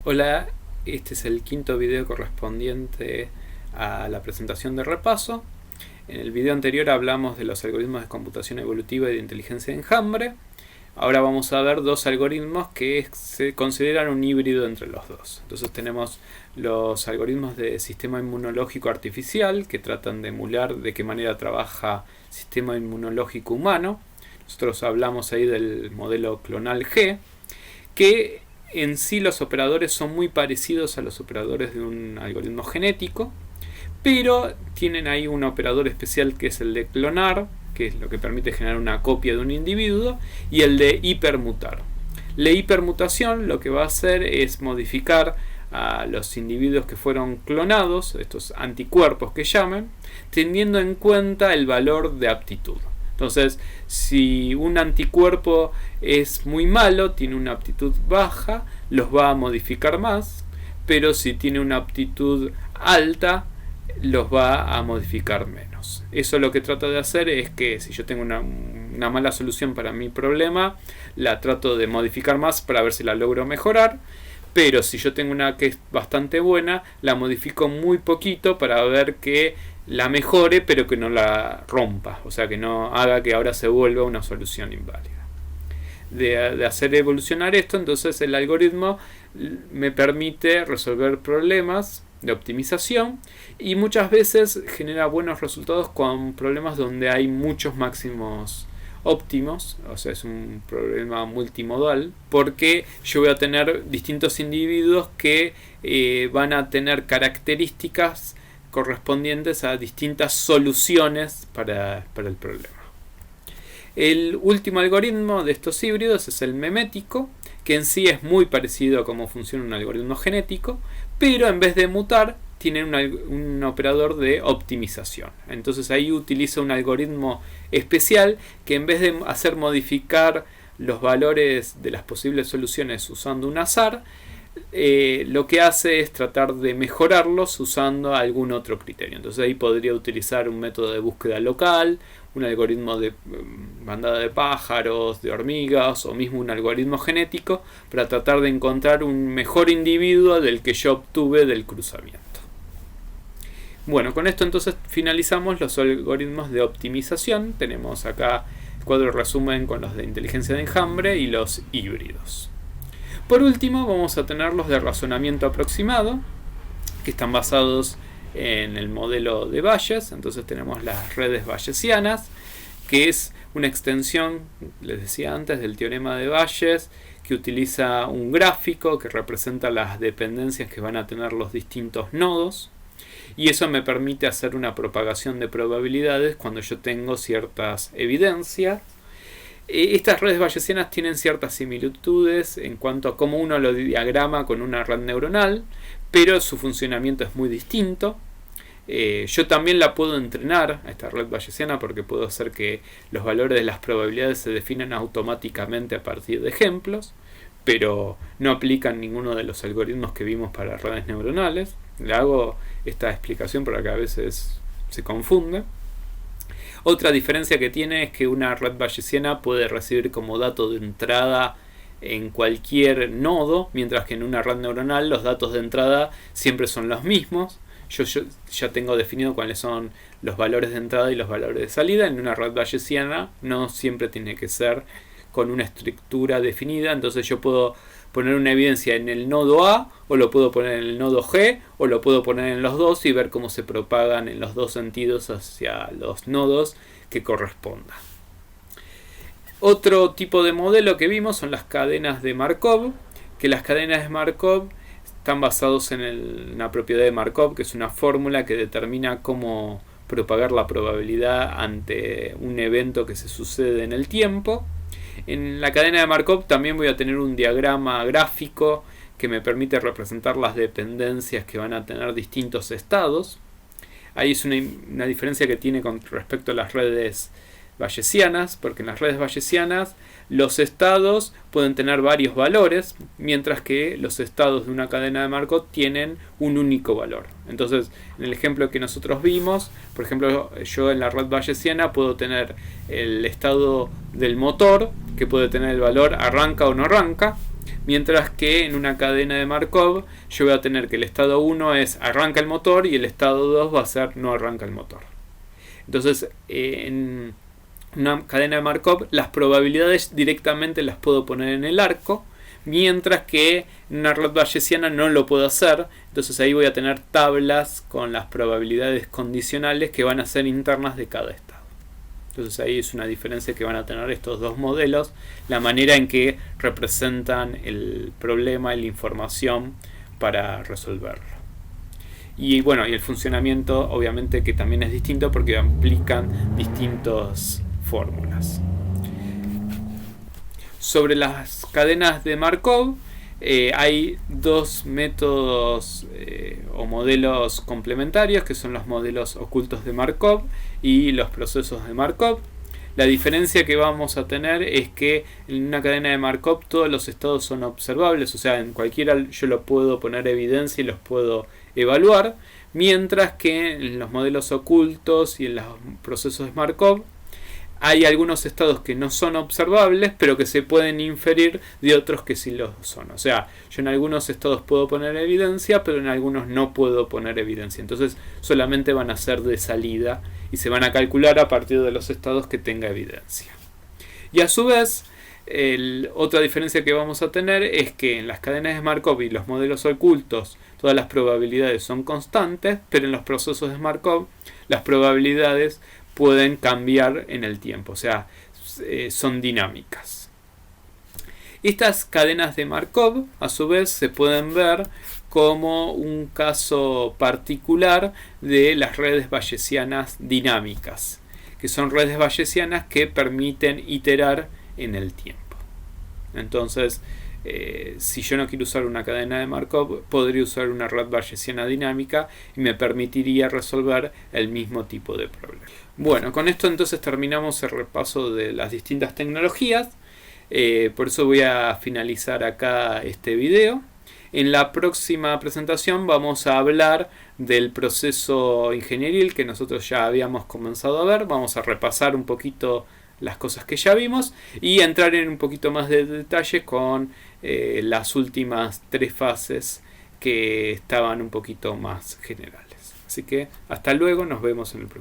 Hola, este es el quinto video correspondiente a la presentación de repaso. En el video anterior hablamos de los algoritmos de computación evolutiva y de inteligencia de enjambre. Ahora vamos a ver dos algoritmos que se consideran un híbrido entre los dos. Entonces tenemos los algoritmos de sistema inmunológico artificial, que tratan de emular de qué manera trabaja el sistema inmunológico humano. Nosotros hablamos ahí del modelo clonal G, que en sí los operadores son muy parecidos a los operadores de un algoritmo genético, pero tienen ahí un operador especial que es el de clonar, que es lo que permite generar una copia de un individuo, y el de hipermutar. La hipermutación lo que va a hacer es modificar a los individuos que fueron clonados, estos anticuerpos que llaman, teniendo en cuenta el valor de aptitud. Entonces, si un anticuerpo es muy malo, tiene una aptitud baja, los va a modificar más, pero si tiene una aptitud alta, los va a modificar menos. Eso lo que trata de hacer es que si yo tengo una mala solución para mi problema, la trato de modificar más para ver si la logro mejorar, pero si yo tengo una que es bastante buena, la modifico muy poquito para ver que la mejore, pero que no la rompa, o sea, que no haga que ahora se vuelva una solución inválida. De hacer evolucionar esto, entonces el algoritmo me permite resolver problemas de optimización y muchas veces genera buenos resultados con problemas donde hay muchos máximos óptimos, o sea, es un problema multimodal, porque yo voy a tener distintos individuos que van a tener características correspondientes a distintas soluciones para el problema. El último algoritmo de estos híbridos es el memético, que en sí es muy parecido a cómo funciona un algoritmo genético, pero en vez de mutar tiene un operador de optimización. Entonces ahí utiliza un algoritmo especial que en vez de hacer modificar los valores de las posibles soluciones usando un azar, lo que hace es tratar de mejorarlos usando algún otro criterio. Entonces ahí podría utilizar un método de búsqueda local, un algoritmo de bandada de pájaros, de hormigas o mismo un algoritmo genético para tratar de encontrar un mejor individuo del que yo obtuve del cruzamiento. Bueno, con esto entonces finalizamos los algoritmos de optimización. Tenemos acá el cuadro de resumen con los de inteligencia de enjambre y los híbridos. Por último vamos a tener los de razonamiento aproximado, que están basados en el modelo de Bayes. Entonces tenemos las redes bayesianas, que es una extensión, les decía antes, del teorema de Bayes, que utiliza un gráfico que representa las dependencias que van a tener los distintos nodos, y eso me permite hacer una propagación de probabilidades cuando yo tengo ciertas evidencias. Estas redes bayesianas tienen ciertas similitudes en cuanto a cómo uno lo diagrama con una red neuronal, pero su funcionamiento es muy distinto. Yo también la puedo entrenar a esta red bayesiana porque puedo hacer que los valores de las probabilidades se definan automáticamente a partir de ejemplos, pero no aplican ninguno de los algoritmos que vimos para redes neuronales. Le hago esta explicación porque a veces se confunde. Otra diferencia que tiene es que una red bayesiana puede recibir como dato de entrada en cualquier nodo, mientras que en una red neuronal los datos de entrada siempre son los mismos. Yo ya tengo definido cuáles son los valores de entrada y los valores de salida. En una red bayesiana no siempre tiene que ser con una estructura definida, entonces yo puedo poner una evidencia en el nodo A, o lo puedo poner en el nodo G, o lo puedo poner en los dos y ver cómo se propagan en los dos sentidos hacia los nodos que correspondan. Otro tipo de modelo que vimos son las cadenas de Markov, que las cadenas de Markov están basados en la propiedad de Markov, que es una fórmula que determina cómo propagar la probabilidad ante un evento que se sucede en el tiempo. En la cadena de Markov también voy a tener un diagrama gráfico que me permite representar las dependencias que van a tener distintos estados. Ahí es una diferencia que tiene con respecto a las redes bayesianas, porque en las redes bayesianas los estados pueden tener varios valores, mientras que los estados de una cadena de Markov tienen un único valor. Entonces, en el ejemplo que nosotros vimos, por ejemplo, yo en la red bayesiana puedo tener el estado del motor, que puede tener el valor arranca o no arranca, Mientras que en una cadena de Markov yo voy a tener que el estado 1 es arranca el motor y el estado 2 va a ser no arranca el motor. Entonces en una cadena de Markov las probabilidades directamente las puedo poner en el arco, mientras que en una red bayesiana no lo puedo hacer. Entonces ahí voy a tener tablas con las probabilidades condicionales que van a ser internas de cada estado. Entonces ahí es una diferencia que van a tener estos dos modelos, la manera en que representan el problema y la información para resolverlo. Y bueno, y el funcionamiento obviamente que también es distinto porque aplican distintas fórmulas. Sobre las cadenas de Markov hay dos métodos o modelos complementarios, que son los modelos ocultos de Markov y los procesos de Markov. La diferencia que vamos a tener es que en una cadena de Markov todos los estados son observables, o sea, en cualquiera yo lo puedo poner evidencia y los puedo evaluar, mientras que en los modelos ocultos y en los procesos de Markov hay algunos estados que no son observables, pero que se pueden inferir de otros que sí lo son. O sea, yo en algunos estados puedo poner evidencia, pero en algunos no puedo poner evidencia. Entonces solamente van a ser de salida y se van a calcular a partir de los estados que tenga evidencia. Y a su vez, otra diferencia que vamos a tener es que en las cadenas de Markov y los modelos ocultos todas las probabilidades son constantes, pero en los procesos de Markov las probabilidades pueden cambiar en el tiempo, o sea, son dinámicas. Estas cadenas de Markov, a su vez, se pueden ver como un caso particular de las redes bayesianas dinámicas, que son redes bayesianas que permiten iterar en el tiempo. Entonces, si yo no quiero usar una cadena de Markov, podría usar una red bayesiana dinámica y me permitiría resolver el mismo tipo de problema. Bueno, con esto entonces terminamos el repaso de las distintas tecnologías. Por eso voy a finalizar acá este video. En la próxima presentación vamos a hablar del proceso ingenieril que nosotros ya habíamos comenzado a ver. Vamos a repasar un poquito las cosas que ya vimos y entrar en un poquito más de detalle con las últimas 3 fases que estaban un poquito más generales. Así que hasta luego, nos vemos en el próximo.